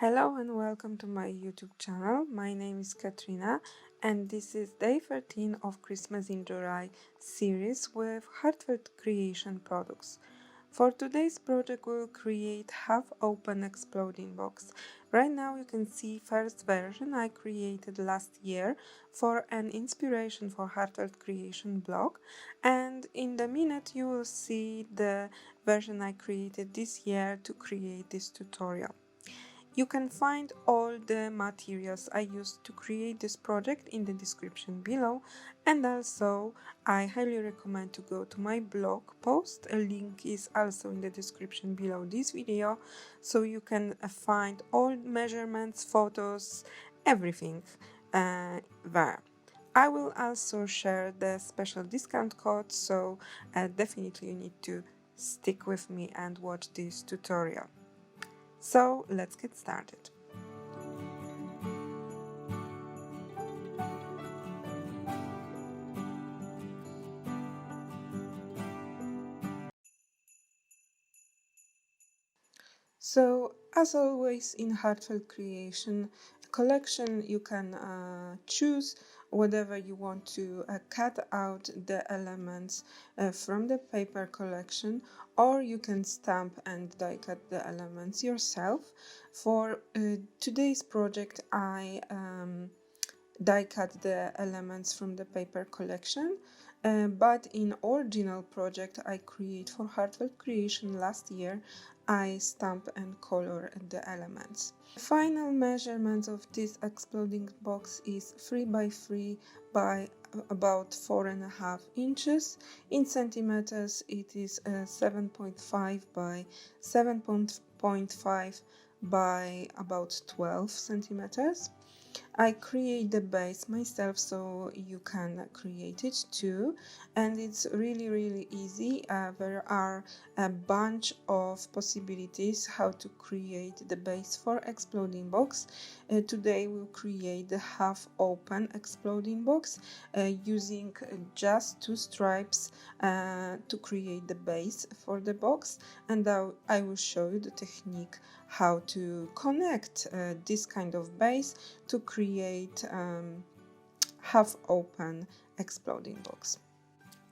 Hello and welcome to my YouTube channel. My name is Katarzyna and this is day 13 of Christmas in July series with Heartfelt Creation products. For today's project we'll create half-open exploding box. Right now you can see first version I created last year for an inspiration for Heartfelt Creation blog, and in the minute you will see the version I created this year to create this tutorial. You can find all the materials I used to create this project in the description below, and also I highly recommend to go to my blog post. A link is also in the description below this video, so you can find all measurements, photos, everything there. I will also share the special discount code, so definitely you need to stick with me and watch this tutorial. So let's get started. So as always in Heartfelt Creation collection, you can choose whatever you want to cut out the elements from the paper collection, or you can stamp and die cut the elements yourself. For today's project I die cut the elements from the paper collection, but in original project I create for Heartfelt Creation last year, I stamp and color the elements. The final measurement of this exploding box is 3 by 3 by about 4.5 inches. In centimeters it is 7.5 by 7.5 by about 12 centimeters. I create the base myself, so you can create it too, and it's really easy. There are a bunch of possibilities how to create the base for exploding box. Today we'll create the half open exploding box using just 2 stripes to create the base for the box, and I will show you the technique how to connect this kind of base to create half open exploding box.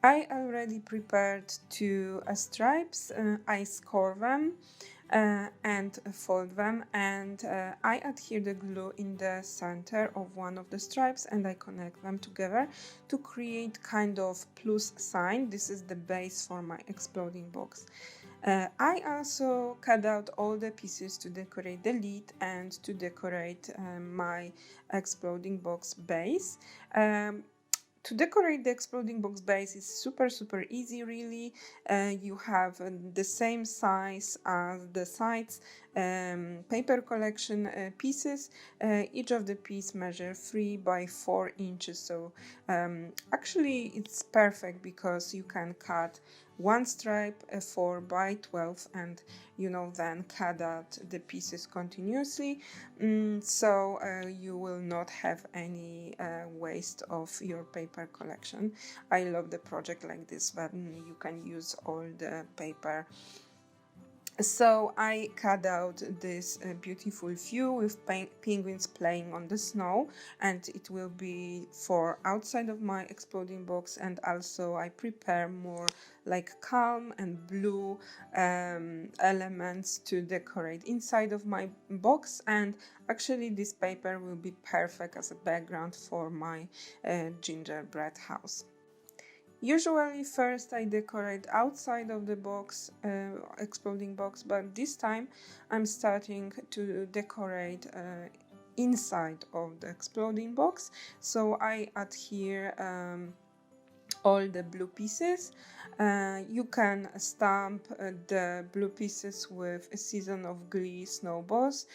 I already prepared 2 stripes. I score them and fold them, and I adhere the glue in the center of one of the stripes and I connect them together to create kind of plus sign. This is the base for my exploding box. I also cut out all the pieces to decorate the lid and to decorate my exploding box base. To decorate the exploding box base is super easy really. You have the same size as the sides paper collection pieces. Each of the piece measure 3 by 4 inches, so actually it's perfect because you can cut one stripe 4 by 12 and then cut out the pieces continuously, so you will not have any waste of your paper collection. I love the project like this, but you can use all the paper. So I cut out this beautiful view with penguins playing on the snow, and it will be for outside of my exploding box, and also I prepare more like calm and blue elements to decorate inside of my box, and actually this paper will be perfect as a background for my gingerbread house. Usually first I decorate outside of the box, exploding box, but this time I'm starting to decorate inside of the exploding box. So I adhere all the blue pieces. You can stamp the blue pieces with a Season of Glee snowballs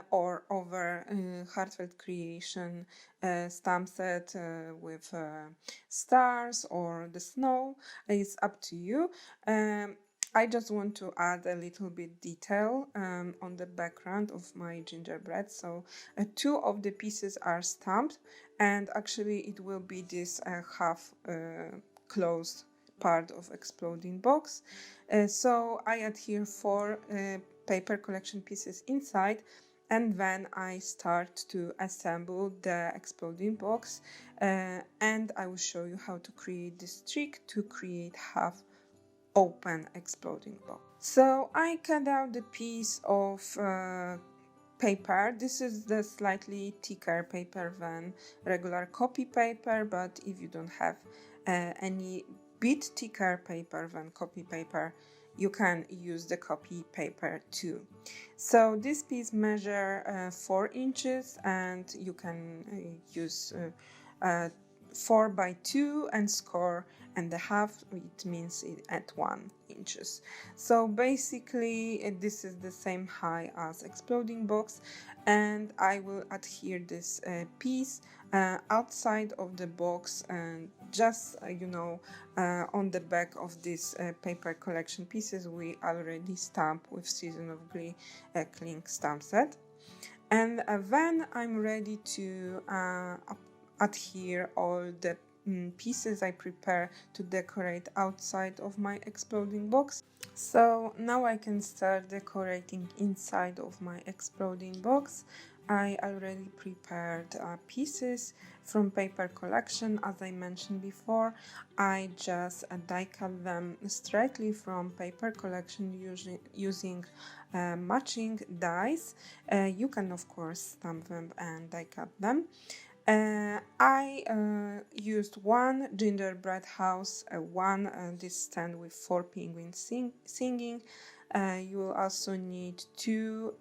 or over Heartfelt Creation stamp set with stars or the snow. It's up to you. I just want to add a little bit detail on the background of my gingerbread. So 2 of the pieces are stamped, and actually it will be this half closed part of exploding box. So I adhere 4 paper collection pieces inside, and then I start to assemble the exploding box, and I will show you how to create this trick to create half open exploding box. So I cut out the piece of paper. This is the slightly thicker paper than regular copy paper, but if you don't have any bit thicker paper than copy paper, you can use the copy paper too. So this piece measures 4 inches, and you can use 4 by 2 and score and a half, it means it at 1 inches. So basically this is the same height as exploding box, and I will adhere this piece outside of the box, and just on the back of this paper collection pieces we already stamp with Season of Glee Cling stamp set. And then I'm ready to adhere all the pieces I prepare to decorate outside of my exploding box. So now I can start decorating inside of my exploding box. I already prepared pieces from paper collection. As I mentioned before, I just die cut them straightly from paper collection using matching dies. You can of course stamp them and die cut them. I used one gingerbread house, this stand with 4 penguins singing. You will also need 2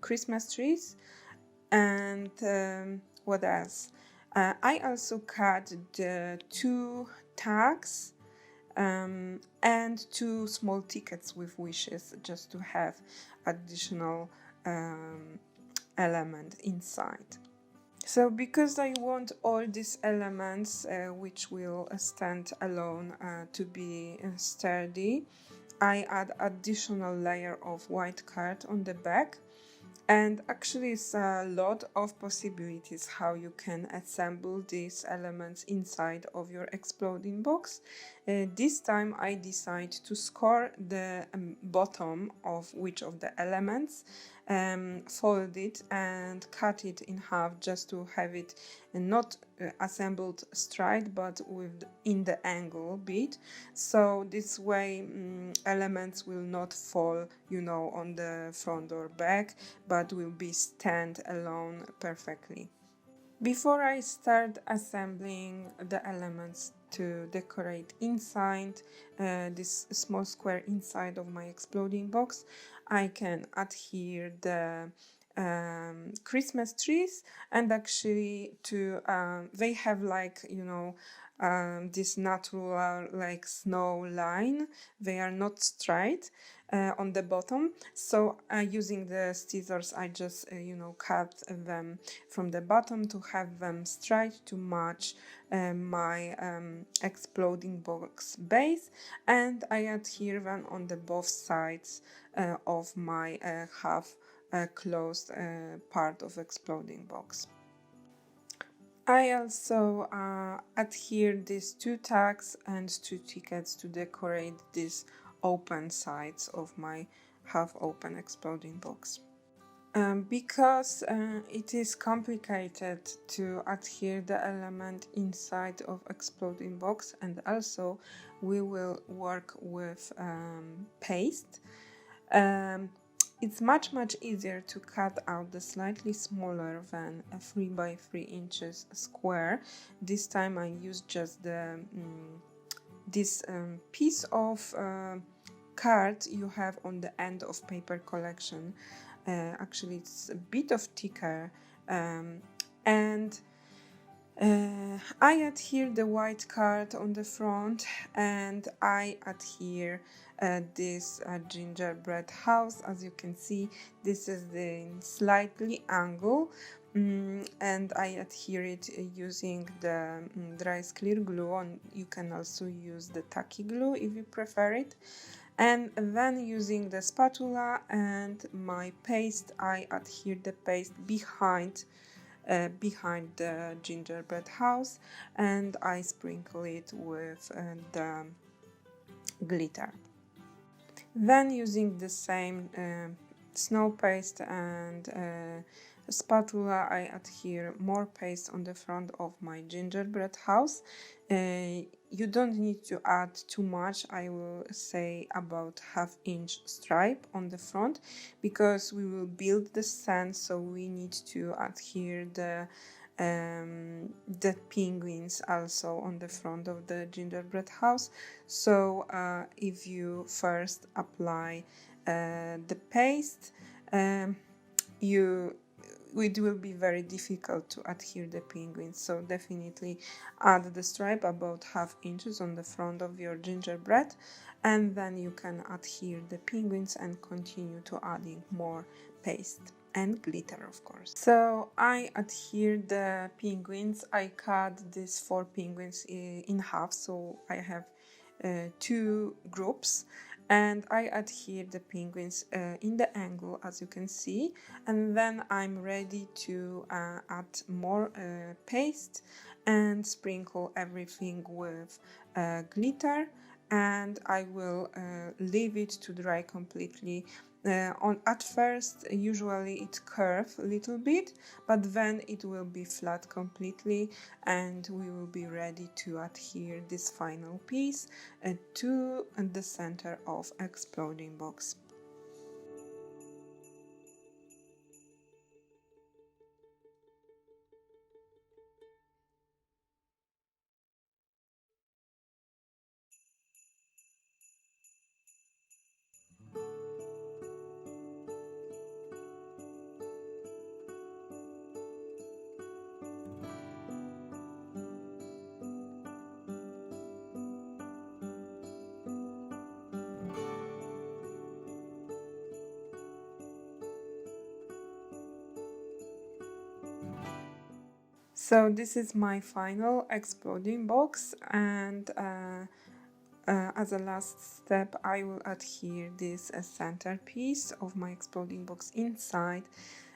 Christmas trees, and what else? I also cut the 2 tags and 2 small tickets with wishes, just to have additional element inside. So because I want all these elements which will stand alone to be sturdy, I add additional layer of white card on the back. And actually it's a lot of possibilities how you can assemble these elements inside of your exploding box. This time I decide to score the bottom of which of the elements, fold it and cut it in half, just to have it not assembled straight but in the angle bit, so this way elements will not fall on the front or back, but will be stand alone perfectly. Before I start assembling the elements to decorate inside this small square inside of my exploding box, I can adhere the Christmas trees, and actually they have this natural like snow line. They are not straight on the bottom, so using the scissors I just cut them from the bottom to have them straight to match my exploding box base, and I adhere them on the both sides of my half closed part of exploding box. I also adhere these 2 tags and 2 tickets to decorate these open sides of my half open exploding box. Because it is complicated to adhere the element inside of exploding box, and also we will work with paste, it's much easier to cut out the slightly smaller than a 3 by 3 inches square. This time I use just the this piece of card you have on the end of paper collection. Actually it's a bit of thicker, and I adhere the white card on the front, and I adhere this gingerbread house. As you can see, this is the slightly angle, and I adhere it using the dry clear glue, and you can also use the tacky glue if you prefer it. And then using the spatula and my paste, I adhere the paste behind the gingerbread house, and I sprinkle it with the glitter. Then using the same snow paste and spatula, I adhere more paste on the front of my gingerbread house. You don't need to add too much. I will say about 1/2 inch stripe on the front, because we will build the stand, so we need to adhere the penguins also on the front of the gingerbread house. So if you first apply the paste, it will be very difficult to adhere the penguins, so definitely add the stripe about 1/2 inches on the front of your gingerbread, and then you can adhere the penguins and continue to adding more paste and glitter, of course. So I adhere the penguins. I cut these 4 penguins in half, so I have 2 groups, and I adhere the penguins in the angle, as you can see, and then I'm ready to add more paste and sprinkle everything with glitter, and I will leave it to dry completely. At first, usually it curves a little bit, but then it will be flat completely, and we will be ready to adhere this final piece to the center of exploding box. So this is my final exploding box, and as a last step I will adhere this centerpiece of my exploding box inside.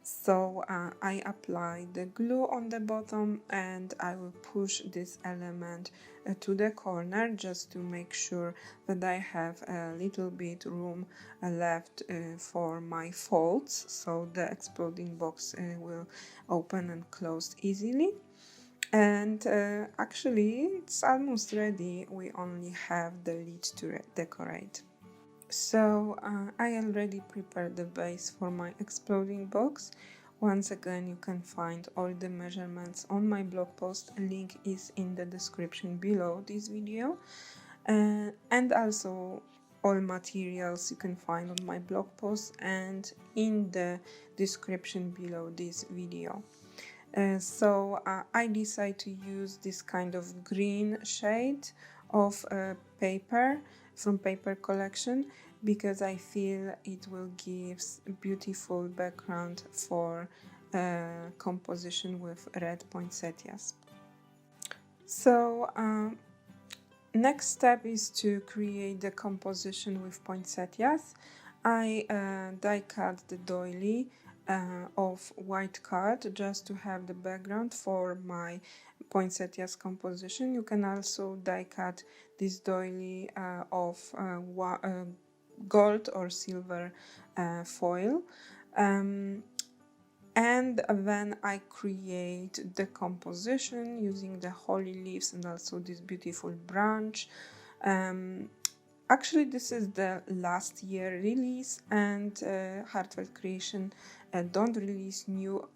So I apply the glue on the bottom, and I will push this element to the corner just to make sure that I have a little bit room left for my folds, so the exploding box will open and close easily. And actually it's almost ready. We only have the lid to decorate. So I already prepared the base for my exploding box. Once again, you can find all the measurements on my blog post. A link is in the description below this video, and also all materials you can find on my blog post and in the description below this video. So I decided to use this kind of green shade of paper from paper collection, because I feel it will give beautiful background for composition with red poinsettias. So next step is to create the composition with poinsettias. I die cut the doily of white card just to have the background for my poinsettias composition. You can also die cut this doily of gold or silver foil. And then I create the composition using the holly leaves and also this beautiful branch. Actually, this is the last year release, and Heartfelt Creation don't release new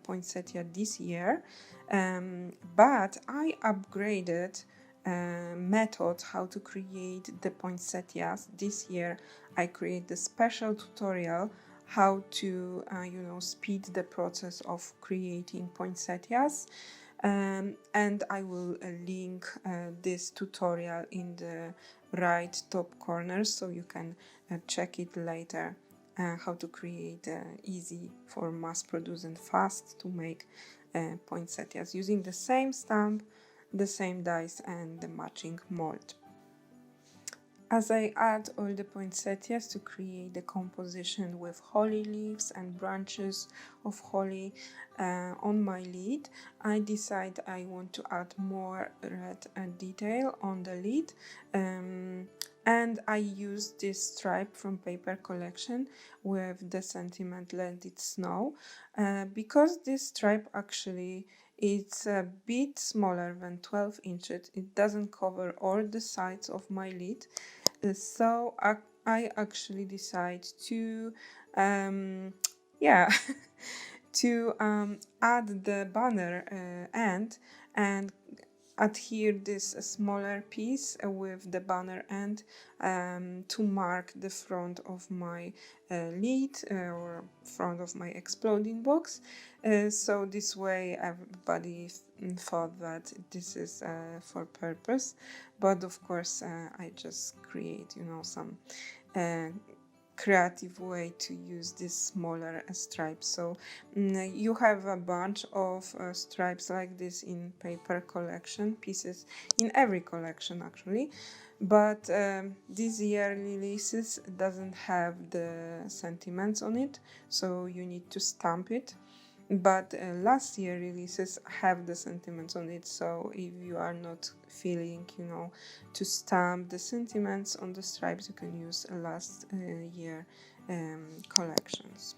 poinsettia this year, but I upgraded method how to create the poinsettias. This year I create the special tutorial how to speed the process of creating poinsettias, and I will link this tutorial in the right top corner, so you can check it later, how to create easy for mass produce and fast to make poinsettias using the same stamp, the same dies and the matching mold. As I add all the poinsettias to create the composition with holly leaves and branches of holly on my lid, I decide I want to add more red detail on the lid. And I used this stripe from Paper Collection with the sentiment Let It Snow, because this stripe actually it's a bit smaller than 12 inches. It doesn't cover all the sides of my lid, so I actually decide to yeah to add the banner end and adhere this smaller piece with the banner end to mark the front of my lid or front of my exploding box. So this way everybody thought that this is for purpose, but of course I just create, you know, some creative way to use this smaller stripes. So you have a bunch of stripes like this in Paper Collection pieces, in every collection actually, but this year releases doesn't have the sentiments on it, so you need to stamp it. But last year releases have the sentiments on it, so if you are not feeling, you know, to stamp the sentiments on the stripes, you can use last year collections.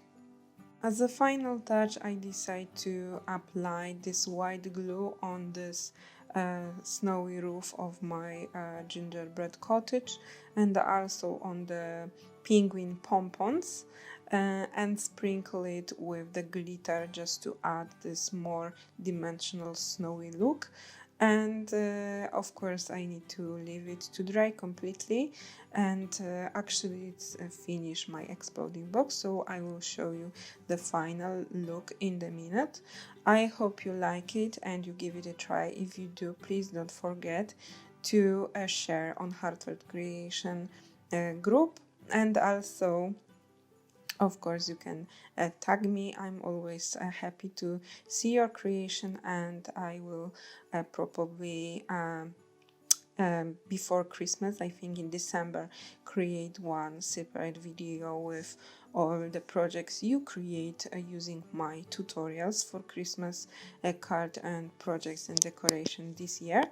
As a final touch, I decide to apply this white glue on this snowy roof of my gingerbread cottage, and also on the penguin pompons, and sprinkle it with the glitter just to add this more dimensional snowy look. And of course I need to leave it to dry completely, and actually it's finished my exploding box, so I will show you the final look in the minute. I hope you like it and you give it a try. If you do, please don't forget to share on Heartfelt Creation group, and also of course you can tag me. I'm always happy to see your creation, and I will probably before Christmas, I think in December, create one separate video with all the projects you create using my tutorials for Christmas card and projects and decoration this year.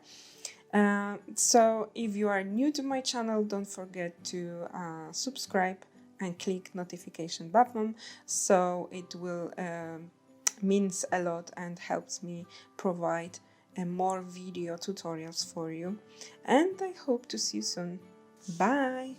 So if you are new to my channel, don't forget to subscribe and click notification button, so it will means a lot and helps me provide more video tutorials for you. And I hope to see you soon. Bye!